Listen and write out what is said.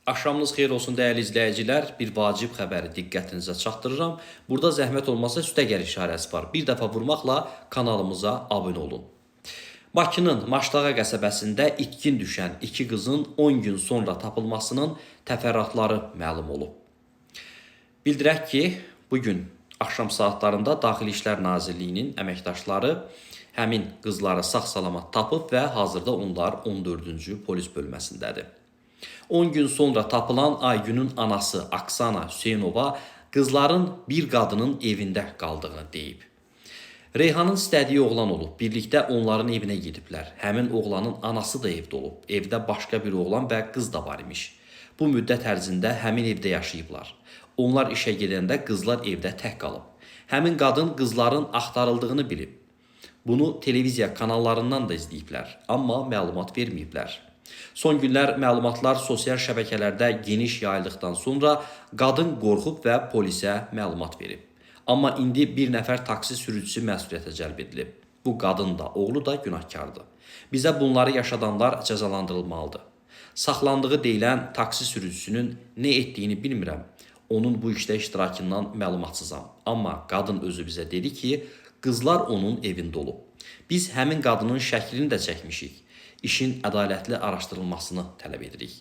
Axşamınız xeyir olsun dəyərli izləyicilər. Bir vacib xəbəri diqqətinizə çatdırıram. Burada zəhmət olmasa üstəgəl işarəsi var. Bir dəfə vurmaqla kanalımıza abunə olun. Bakının Maşlağa qəsəbəsində itkin düşən iki qızın 10 gün sonra tapılmasının təfərrüatları məlum olub. Bildirək ki, bugün axşam saatlarında Daxili İşlər Nazirliyinin əməkdaşları həmin qızları sağ-salamat tapıb və hazırda onlar 14-cü polis bölməsindədir. 10 gün sonra tapılan Aygünün anası Aksana Hüseynova qızların bir qadının evində qaldığını deyib. Reyhanın istədiyi oğlan olub, birlikdə onların evinə gediblər. Həmin oğlanın anası da evdə olub, evdə başqa bir oğlan və qız da var imiş. Bu müddət ərzində həmin evdə yaşayıblar. Onlar işə gedəndə qızlar evdə tək qalıb. Həmin qadın qızların axtarıldığını bilib. Bunu televiziya kanallarından da izləyiblər, amma məlumat verməyiblər. Son günlər məlumatlar sosial şəbəkələrdə geniş yayıldıqdan sonra qadın qorxub və polisə məlumat verib. Amma indi bir nəfər taksi sürücüsü məsuliyyətə cəlb edilib. Bu qadın da, oğlu da günahkardır. Bizə bunları yaşadanlar cəzalandırılmalıdır. Saxlandığı deyilən taksi sürücüsünün nə etdiyini bilmirəm. Onun bu işdə iştirakından məlumatsızam. Amma qadın özü bizə dedi ki, qızlar onun evində olub. Biz həmin qadının şəklini də çəkmişik. İşin ədalətli araşdırılmasını tələb edirik.